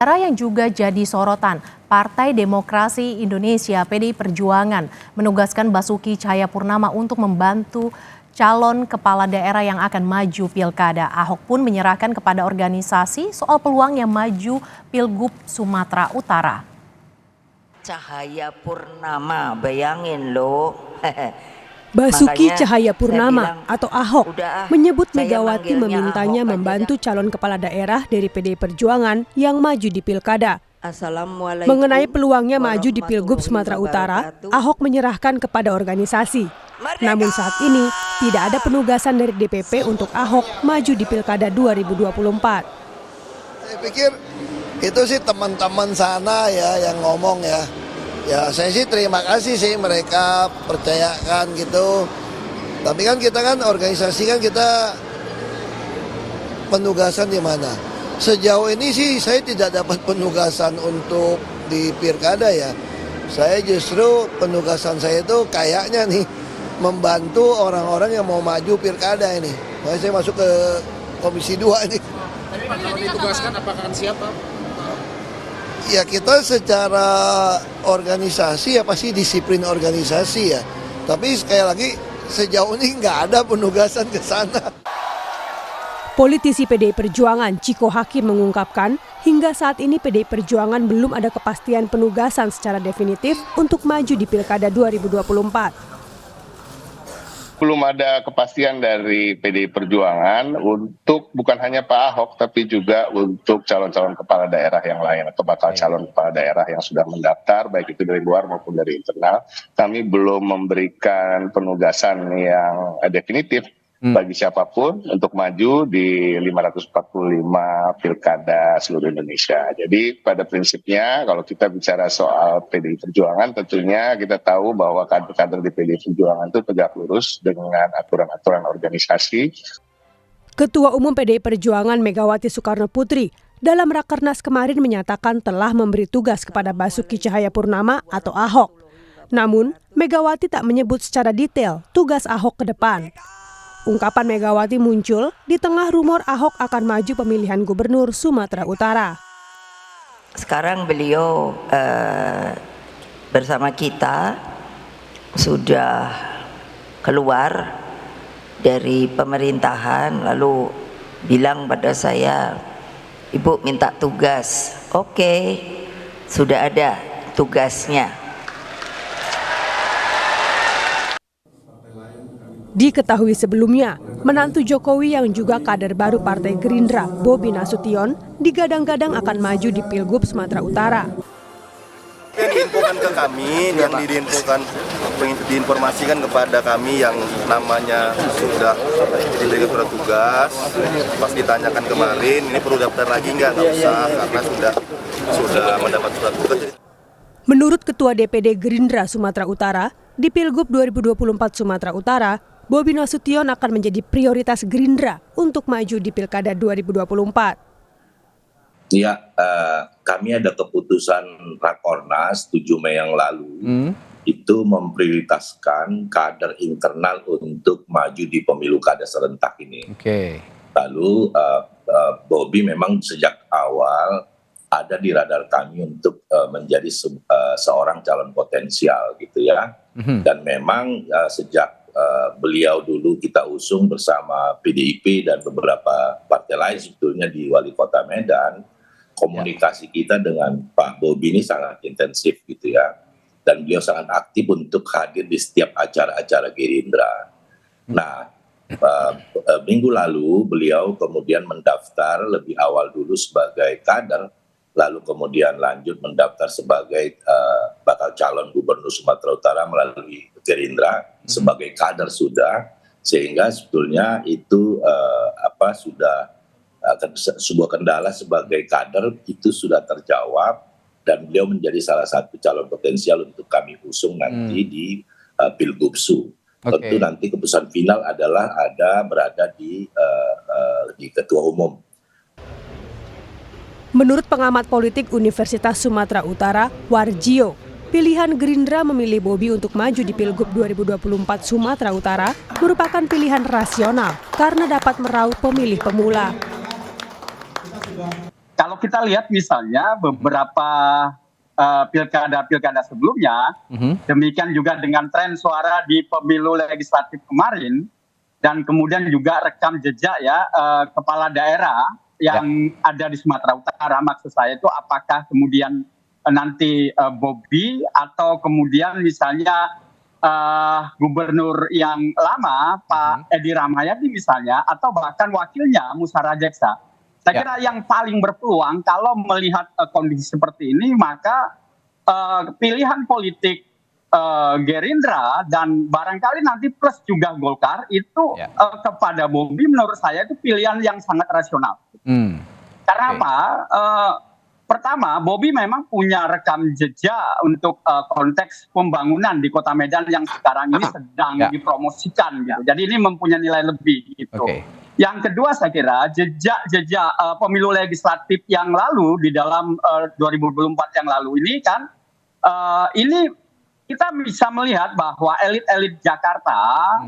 Daerah yang juga jadi sorotan, Partai Demokrasi Indonesia (PDI Perjuangan) menugaskan Basuki Cahayapurnama untuk membantu calon kepala daerah yang akan maju pilkada. Ahok pun menyerahkan kepada organisasi soal peluangnya maju Pilgub Sumatera Utara. Cahayapurnama, bayangin loh. Basuki Cahayapurnama atau Ahok menyebut Megawati memintanya membantu calon kepala daerah dari PDI Perjuangan yang maju di pilkada. Mengenai peluangnya maju di Pilgub Sumatera Utara, Ahok menyerahkan kepada organisasi. Namun saat ini tidak ada penugasan dari DPP untuk Ahok maju di pilkada 2024. Saya pikir itu sih teman-teman sana ya yang ngomong ya. Ya saya sih terima kasih sih mereka percayakan gitu. Tapi kan kita kan organisasi kan kita penugasan di mana? Sejauh ini sih saya tidak dapat penugasan untuk di pilkada ya. Saya justru penugasan saya itu kayaknya nih membantu orang-orang yang mau maju pilkada ini. Makanya saya masuk ke Komisi 2 ini. Tapi Pak, kalau ditugaskan apakah akan siapa? Ya kita secara organisasi ya pasti disiplin organisasi ya. Tapi sekali lagi sejauh ini nggak ada penugasan ke sana. Politisi PDI Perjuangan Ciko Hakim mengungkapkan hingga saat ini PDI Perjuangan belum ada kepastian penugasan secara definitif untuk maju di Pilkada 2024. Belum ada kepastian dari PDI Perjuangan untuk bukan hanya Pak Ahok tapi juga untuk calon-calon kepala daerah yang lain atau bakal calon kepala daerah yang sudah mendaftar baik itu dari luar maupun dari internal. Kami belum memberikan penugasan yang definitif bagi siapapun untuk maju di 545 pilkada seluruh Indonesia. Jadi pada prinsipnya kalau kita bicara soal PDI Perjuangan tentunya kita tahu bahwa kader-kader di PDI Perjuangan itu tegak lurus dengan aturan-aturan organisasi. Ketua Umum PDI Perjuangan Megawati Soekarno Putri dalam Rakernas kemarin menyatakan telah memberi tugas kepada Basuki Cahayapurnama atau Ahok. Namun Megawati tak menyebut secara detail tugas Ahok ke depan. Ungkapan Megawati muncul di tengah rumor Ahok akan maju pemilihan gubernur Sumatera Utara. Sekarang beliau bersama kita sudah keluar dari pemerintahan lalu bilang pada saya, Ibu minta tugas. Oke, sudah ada tugasnya. Diketahui sebelumnya, menantu Jokowi yang juga kader baru Partai Gerindra, Bobi Nasution, digadang-gadang akan maju di Pilgub Sumatera Utara. Yang diinfokan ke kami, yang diinformasikan kepada kami yang namanya sudah diberikan surat tugas, pas ditanyakan kemarin, ini perlu daftar lagi nggak usah, karena sudah mendapat surat tugas. Menurut Ketua DPD Gerindra Sumatera Utara, di Pilgub 2024 Sumatera Utara, Bobi Nasution akan menjadi prioritas Gerindra untuk maju di Pilkada 2024. Ya, kami ada keputusan Rakornas 7 Mei yang lalu, itu memprioritaskan kader internal untuk maju di pemilu kada serentak ini. Lalu Bobi memang sejak awal ada di radar kami untuk menjadi seorang calon potensial gitu ya. Dan memang sejak beliau dulu kita usung bersama PDIP dan beberapa partai lain sebetulnya di Wali Kota Medan, komunikasi kita dengan Pak Bobi ini sangat intensif gitu ya. Dan beliau sangat aktif untuk hadir di setiap acara-acara Gerindra. Nah, minggu lalu beliau kemudian mendaftar lebih awal dulu sebagai kader, lalu kemudian lanjut mendaftar sebagai bakal calon gubernur Sumatera Utara melalui Gerindra sebagai kader sudah, sehingga sebetulnya itu sudah sebuah kendala sebagai kader itu sudah terjawab dan beliau menjadi salah satu calon potensial untuk kami usung nanti di Pilgubsu. Tentu nanti keputusan final adalah berada di Ketua Umum. Menurut pengamat politik Universitas Sumatera Utara, Warjio, pilihan Gerindra memilih Bobi untuk maju di Pilgub 2024 Sumatera Utara merupakan pilihan rasional karena dapat meraup pemilih pemula. Kalau kita lihat misalnya beberapa pilkada sebelumnya, demikian juga dengan tren suara di pemilu legislatif kemarin, dan kemudian juga rekam jejak ya kepala daerah yang ada di Sumatera Utara. Maksud saya itu apakah kemudian nanti Bobi atau kemudian misalnya gubernur yang lama Pak Edi Rahmayadi misalnya, atau bahkan wakilnya Musara Jeksa. Saya kira yang paling berpeluang kalau melihat kondisi seperti ini, maka pilihan politik Gerindra dan barangkali nanti plus juga Golkar itu kepada Bobi menurut saya itu pilihan yang sangat rasional. Karena apa? Pertama, Bobi memang punya rekam jejak untuk konteks pembangunan di Kota Medan yang sekarang ini sedang dipromosikan gitu. Jadi ini mempunyai nilai lebih gitu. Yang kedua saya kira jejak pemilu legislatif yang lalu di dalam 2024 yang lalu ini kan ini kita bisa melihat bahwa elit-elit Jakarta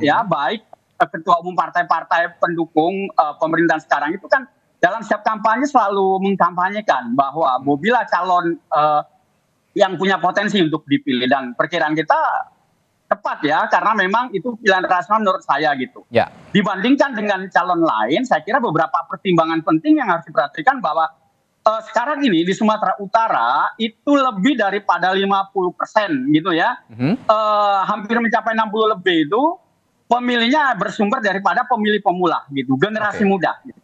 ya baik ketua umum partai-partai pendukung pemerintahan sekarang itu kan dalam setiap kampanye selalu mengkampanyekan bahwa Bobi lah calon yang punya potensi untuk dipilih, dan perkiraan kita tepat ya, karena memang itu pilihan rasional menurut saya gitu. Dibandingkan dengan calon lain, saya kira beberapa pertimbangan penting yang harus diperhatikan bahwa sekarang ini di Sumatera Utara itu lebih daripada 50% gitu ya, hampir mencapai 60 lebih itu pemilihnya bersumber daripada pemilih pemula gitu, generasi muda. Gitu.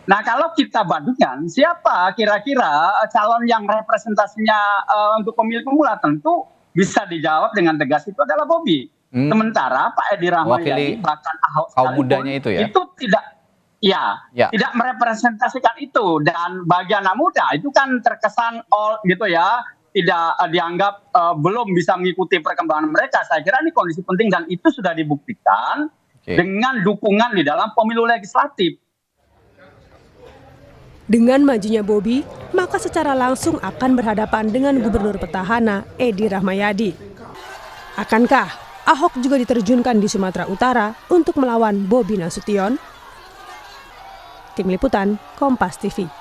Nah kalau kita bandingkan siapa kira-kira calon yang representasinya untuk pemilih pemula, tentu bisa dijawab dengan tegas itu adalah Bobi. Sementara Pak Edi Rahmayadi bahkan Ahok kaum mudanya itu ya? Itu tidak merepresentasikan itu, dan bagi anak muda itu kan terkesan gitu ya, tidak dianggap belum bisa mengikuti perkembangan mereka. Saya kira ini kondisi penting dan itu sudah dibuktikan dengan dukungan di dalam pemilu legislatif. Dengan majunya Bobi, maka secara langsung akan berhadapan dengan gubernur petahana Edi Rahmayadi. Akankah Ahok juga diterjunkan di Sumatera Utara untuk melawan Bobi Nasution? Tim Liputan, Kompas TV.